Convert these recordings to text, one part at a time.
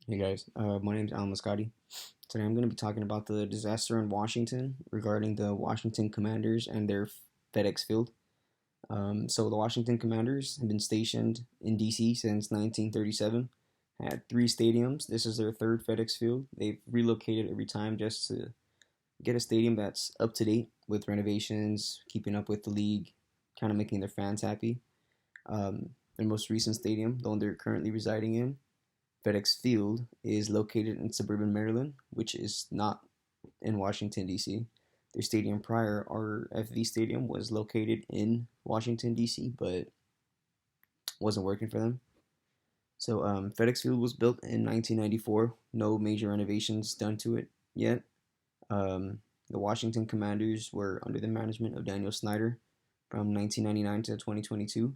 Hey guys, my name is Alan Mascati. Today I'm going to be talking about the disaster in Washington regarding the Washington Commanders and their FedEx Field. So the Washington Commanders have been stationed in DC since 1937, had three stadiums. This is their third FedEx Field. They've relocated every time just to get a stadium that's up to date with renovations, keeping up with the league, kind of making their fans happy. Their most recent stadium, the one they're currently residing in, FedEx Field, is located in suburban Maryland, which is not in Washington, D.C. Their stadium prior, RFV Stadium, was located in Washington, D.C., but wasn't working for them. So FedEx Field was built in 1994. No major renovations done to it yet. The Washington Commanders were under the management of Daniel Snyder from 1999 to 2022.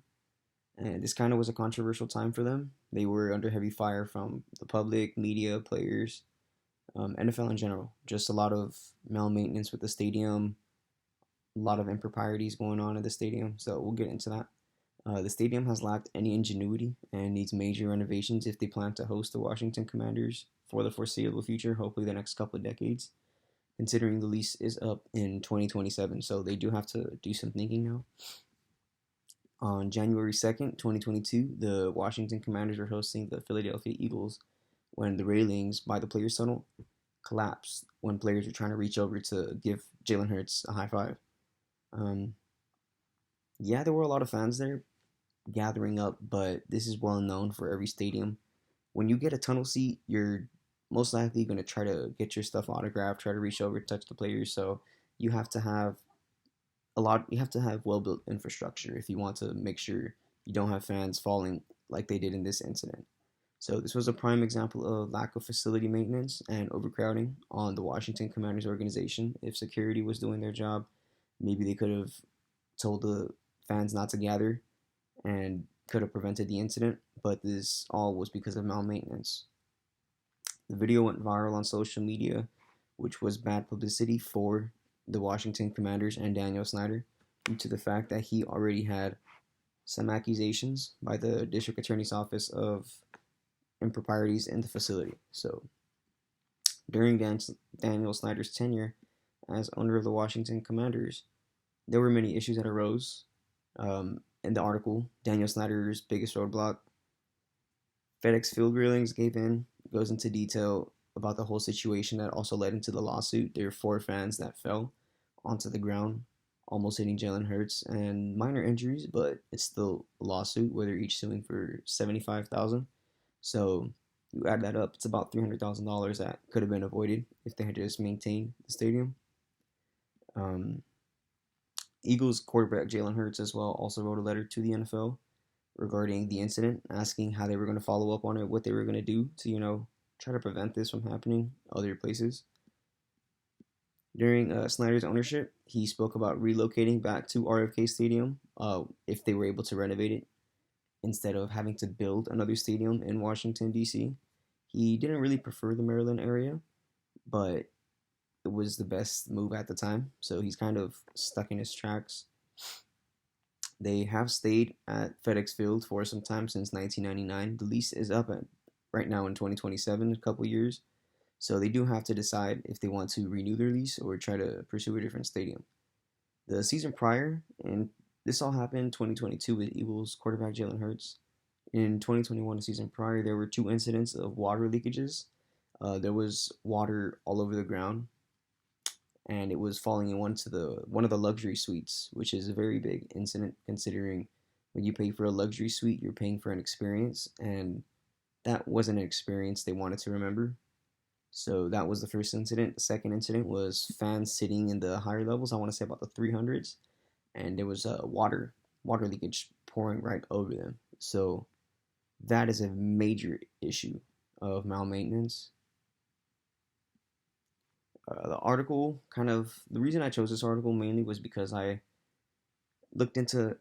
And this kind of was a controversial time for them. They were under heavy fire from the public, media, players, NFL in general. Just a lot of malmaintenance with the stadium, a lot of improprieties going on in the stadium. So we'll get into that. The stadium has lacked any ingenuity and needs major renovations if they plan to host the Washington Commanders for the foreseeable future, hopefully the next couple of decades, considering the lease is up in 2027. So they do have to do some thinking now. On January 2nd, 2022, the Washington Commanders were hosting the Philadelphia Eagles when the railings by the players' tunnel collapsed when players were trying to reach over to give Jalen Hurts a high five. Um, yeah, there were a lot of fans there gathering up, but this is well known for every stadium. When you get a tunnel seat, you're most likely going to try to get your stuff autographed, try to reach over, touch the players. So you have to have you have to have well built infrastructure if you want to make sure you don't have fans falling like they did in this incident. So this was a prime example of lack of facility maintenance and overcrowding on the Washington Commanders organization. If security was doing their job, maybe they could have told the fans not to gather and could have prevented the incident, but this all was because of malmaintenance. The video went viral on social media, which was bad publicity for the Washington Commanders and Daniel Snyder due to the fact that he already had some accusations by the district attorney's office of improprieties in the facility. So during Daniel Snyder's tenure as owner of the Washington Commanders, there were many issues that arose. In the article, Daniel Snyder's biggest roadblock, FedEx Field railings gave in, goes into detail about the whole situation that also led into the lawsuit. There were four fans that fell onto the ground, almost hitting Jalen Hurts, and minor injuries, but it's still a lawsuit where they're each suing for $75,000. So you add that up, it's about $300,000 that could have been avoided if they had just maintained the stadium. Um, Eagles quarterback Jalen Hurts as well also wrote a letter to the NFL regarding the incident, asking how they were going to follow up on it, what they were going to do to, try to prevent this from happening other places. During Snyder's ownership, he spoke about relocating back to RFK Stadium if they were able to renovate it instead of having to build another stadium in Washington, D.C. He didn't really prefer the Maryland area, but it was the best move at the time, so he's kind of stuck in his tracks. They have stayed at FedEx Field for some time since 1999. The lease is up right now in 2027, a couple years. So they do have to decide if they want to renew their lease or try to pursue a different stadium. The season prior, and this all happened in 2022 with Eagles quarterback Jalen Hurts. In 2021, the season prior, there were two incidents of water leakages. There was water all over the ground, and it was falling in one of the luxury suites, which is a very big incident considering when you pay for a luxury suite, you're paying for an experience, and that wasn't an experience they wanted to remember. So that was the first incident. The second incident was fans sitting in the higher levels. I want to say about the 300s, and there was water leakage pouring right over them. So that is a major issue of malmaintenance. The article the reason I chose this article mainly was because I looked into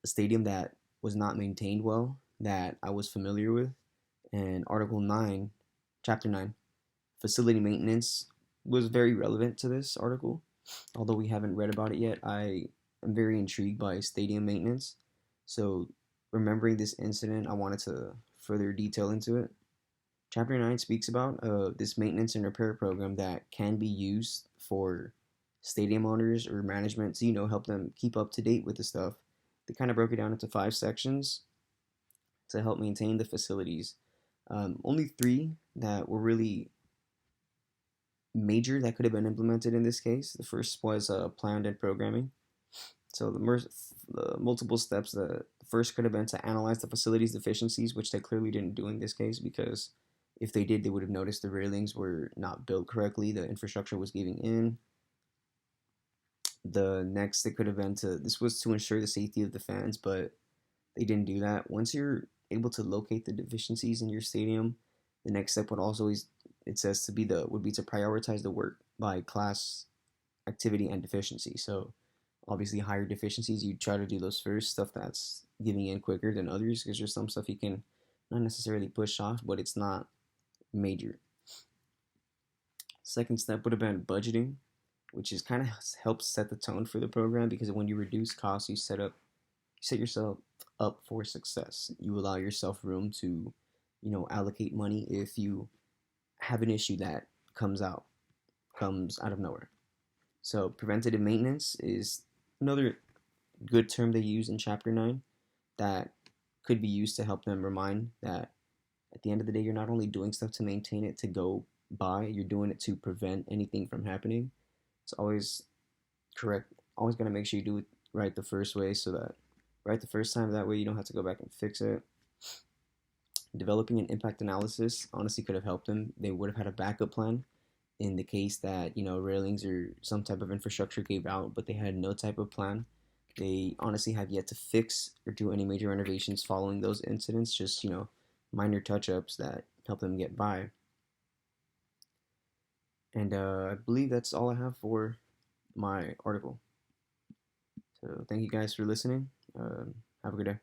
a stadium that was not maintained well that I was familiar with, and Article 9, Chapter 9, facility maintenance was very relevant to this article. Although we haven't read about it yet, I am very intrigued by stadium maintenance. So, remembering this incident, I wanted to further detail into it. Chapter 9 speaks about this maintenance and repair program that can be used for stadium owners or management to, help them keep up to date with the stuff. They kind of broke it down into 5 sections to help maintain the facilities. Only three that were really major that could have been implemented in this case. The first was planned and programming. So the multiple steps. The first could have been to analyze the facility's deficiencies, which they clearly didn't do in this case because if they did, they would have noticed the railings were not built correctly. The infrastructure was giving in. The next, it could have been to this was to ensure the safety of the fans, but they didn't do that. Once you're able to locate the deficiencies in your stadium, the next step would also it says to be the would be to prioritize the work by class, activity, and deficiency. So obviously higher deficiencies, you try to do those first, stuff that's giving in quicker than others because there's some stuff you can not necessarily push off, but it's not major. Second step would have been budgeting, which is kind of helps set the tone for the program because when you reduce costs, you set yourself up for success. You allow yourself room to, allocate money if you have an issue that comes out of nowhere. So preventative maintenance is another good term they use in chapter 9 that could be used to help them remind that at the end of the day you're not only doing stuff to maintain it to go by, you're doing it to prevent anything from happening. It's always correct. Always got to make sure you do it right the first way so that right the first time, that way you don't have to go back and fix it. Developing an impact analysis honestly could have helped them. They would have had a backup plan in the case that, railings or some type of infrastructure gave out, but they had no type of plan. They honestly have yet to fix or do any major renovations following those incidents, just, minor touch ups that help them get by. And I believe that's all I have for my article. So thank you guys for listening. Have a good day.